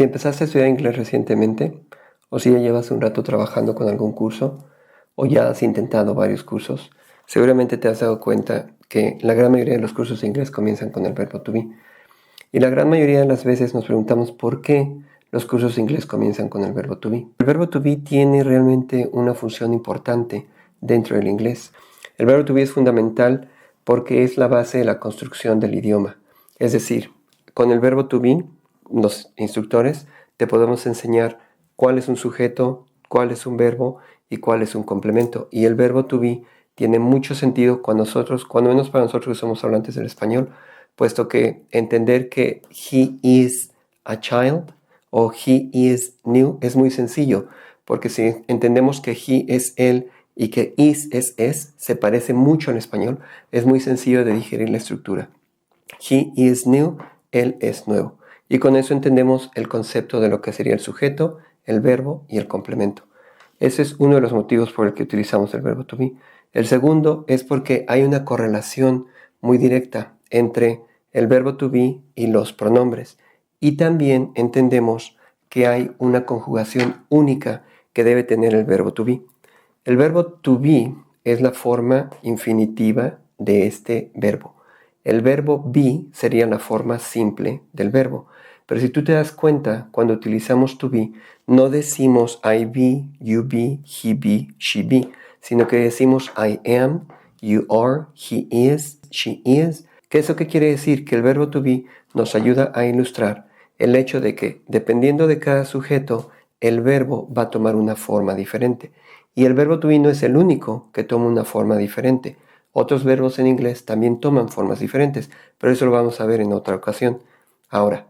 Si empezaste a estudiar inglés recientemente, o si ya llevas un rato trabajando con algún curso, o ya has intentado varios cursos, seguramente te has dado cuenta que la gran mayoría de los cursos de inglés comienzan con el verbo to be. Y la gran mayoría de las veces nos preguntamos por qué los cursos de inglés comienzan con el verbo to be. El verbo to be tiene realmente una función importante dentro del inglés. El verbo to be es fundamental porque es la base de la construcción del idioma. Es decir, con el verbo to be, los instructores te podemos enseñar cuál es un sujeto, cuál es un verbo y cuál es un complemento. Y el verbo to be tiene mucho sentido cuando menos para nosotros que somos hablantes del español, puesto que entender que he is a child o he is new es muy sencillo, porque si entendemos que he es él y que is es, se parece mucho en español, es muy sencillo de digerir la estructura. He is new, él es nuevo. Y con eso entendemos el concepto de lo que sería el sujeto, el verbo y el complemento. Ese es uno de los motivos por el que utilizamos el verbo to be. El segundo es porque hay una correlación muy directa entre el verbo to be y los pronombres. Y también entendemos que hay una conjugación única que debe tener el verbo to be. El verbo to be es la forma infinitiva de este verbo. El verbo be sería la forma simple del verbo. Pero si tú te das cuenta, cuando utilizamos to be, no decimos I be, you be, he be, she be, sino que decimos I am, you are, he is, she is. ¿Eso qué quiere decir? Que el verbo to be nos ayuda a ilustrar el hecho de que, dependiendo de cada sujeto, el verbo va a tomar una forma diferente. Y el verbo to be no es el único que toma una forma diferente. Otros verbos en inglés también toman formas diferentes, pero eso lo vamos a ver en otra ocasión. Ahora,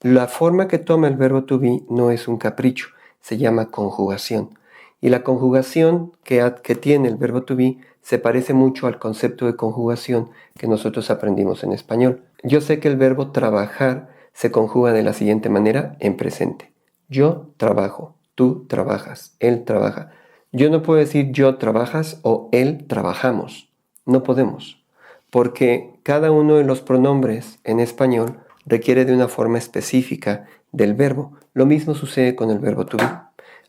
la forma que toma el verbo to be no es un capricho, se llama conjugación. Y la conjugación que tiene el verbo to be se parece mucho al concepto de conjugación que nosotros aprendimos en español. Yo sé que el verbo trabajar se conjuga de la siguiente manera en presente. Yo trabajo, tú trabajas, él trabaja. Yo no puedo decir yo trabajas o él trabajamos. No podemos, porque cada uno de los pronombres en español requiere de una forma específica del verbo. Lo mismo sucede con el verbo to be.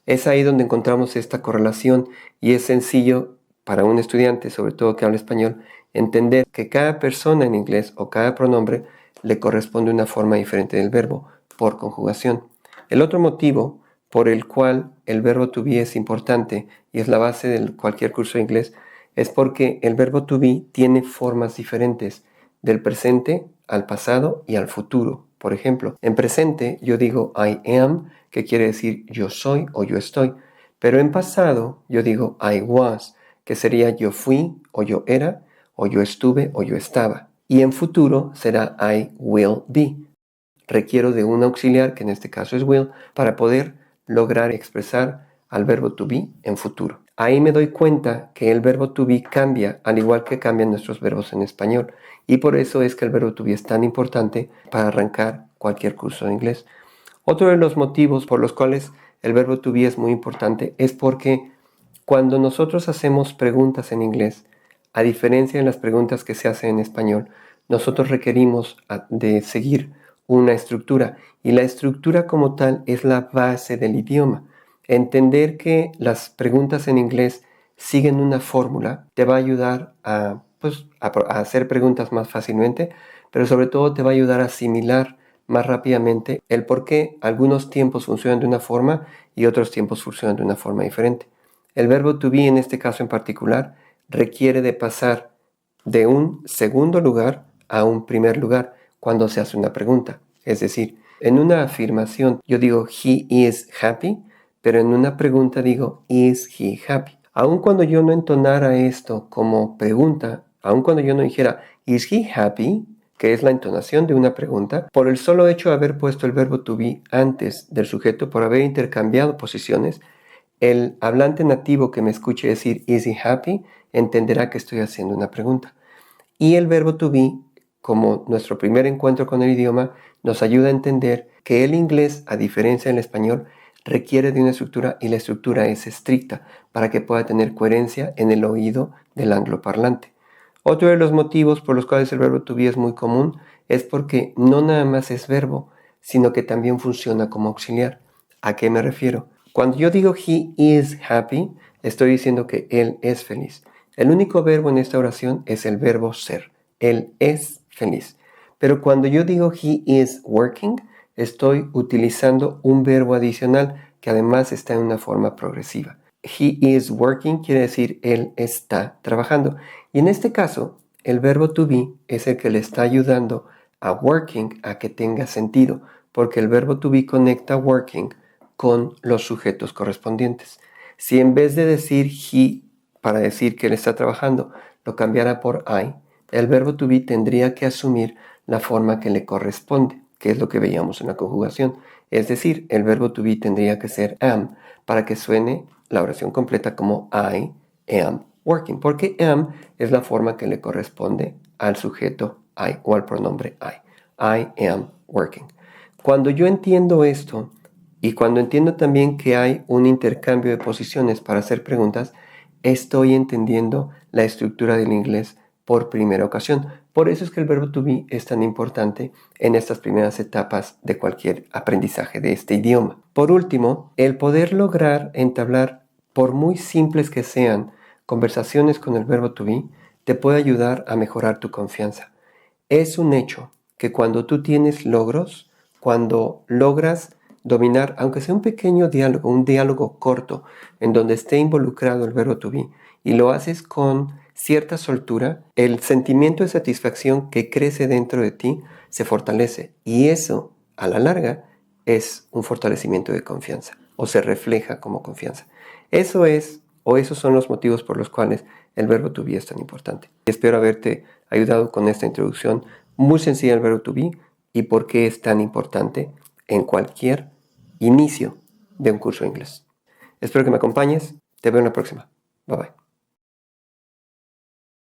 Es ahí donde encontramos esta correlación y es sencillo para un estudiante, sobre todo que habla español, entender que cada persona en inglés o cada pronombre le corresponde una forma diferente del verbo por conjugación. El otro motivo por el cual el verbo to be es importante y es la base de cualquier curso de inglés es porque el verbo to be tiene formas diferentes del presente al pasado y al futuro. Por ejemplo, en presente yo digo I am, que quiere decir yo soy o yo estoy, pero en pasado yo digo I was, que sería yo fui o yo era, o yo estuve o yo estaba. Y en futuro será I will be. Requiero de un auxiliar, que en este caso es will, para poder lograr expresar al verbo to be en futuro. Ahí me doy cuenta que el verbo to be cambia, al igual que cambian nuestros verbos en español. Y por eso es que el verbo to be es tan importante para arrancar cualquier curso de inglés. Otro de los motivos por los cuales el verbo to be es muy importante es porque cuando nosotros hacemos preguntas en inglés, a diferencia de las preguntas que se hacen en español, nosotros requerimos de seguir una estructura y la estructura como tal es la base del idioma. Entender que las preguntas en inglés siguen una fórmula te va a ayudar a hacer preguntas más fácilmente, pero sobre todo te va a ayudar a asimilar más rápidamente el por qué algunos tiempos funcionan de una forma y otros tiempos funcionan de una forma diferente. El verbo to be en este caso en particular requiere de pasar de un segundo lugar a un primer lugar cuando se hace una pregunta. Es decir, en una afirmación yo digo he is happy, pero en una pregunta digo is he happy. Aun cuando yo no entonara esto como pregunta, aun cuando yo no dijera is he happy, que es la entonación de una pregunta, por el solo hecho de haber puesto el verbo to be antes del sujeto, por haber intercambiado posiciones, el hablante nativo que me escuche decir is he happy entenderá que estoy haciendo una pregunta. Y el verbo to be, como nuestro primer encuentro con el idioma, nos ayuda a entender que el inglés, a diferencia del español, requiere de una estructura y la estructura es estricta para que pueda tener coherencia en el oído del angloparlante. Otro de los motivos por los cuales el verbo to be es muy común es porque no nada más es verbo, sino que también funciona como auxiliar. ¿A qué me refiero? Cuando yo digo he is happy, estoy diciendo que él es feliz. El único verbo en esta oración es el verbo ser. Él es feliz. Pero cuando yo digo he is working, estoy utilizando un verbo adicional que además está en una forma progresiva. He is working quiere decir él está trabajando. Y en este caso, el verbo to be es el que le está ayudando a working a que tenga sentido, porque el verbo to be conecta working con los sujetos correspondientes. Si en vez de decir he para decir que él está trabajando, lo cambiara por I, el verbo to be tendría que asumir la forma que le corresponde, que es lo que veíamos en la conjugación. Es decir, el verbo to be tendría que ser am para que suene la oración completa como I am working, porque am es la forma que le corresponde al sujeto I o al pronombre I. I am working. Cuando yo entiendo esto y cuando entiendo también que hay un intercambio de posiciones para hacer preguntas, estoy entendiendo la estructura del inglés por primera ocasión. Por eso es que el verbo to be es tan importante en estas primeras etapas de cualquier aprendizaje de este idioma. Por último, el poder lograr entablar, por muy simples que sean, conversaciones con el verbo to be, te puede ayudar a mejorar tu confianza. Es un hecho que cuando tú tienes logros, cuando logras dominar, aunque sea un pequeño diálogo, un diálogo corto, en donde esté involucrado el verbo to be, y lo haces con cierta soltura, el sentimiento de satisfacción que crece dentro de ti se fortalece. Y eso, a la larga, es un fortalecimiento de confianza, o se refleja como confianza. Eso es, o esos son los motivos por los cuales el verbo to be es tan importante. Espero haberte ayudado con esta introducción muy sencilla del verbo to be y por qué es tan importante en cualquier inicio de un curso de inglés. Espero que me acompañes. Te veo en la próxima. Bye bye.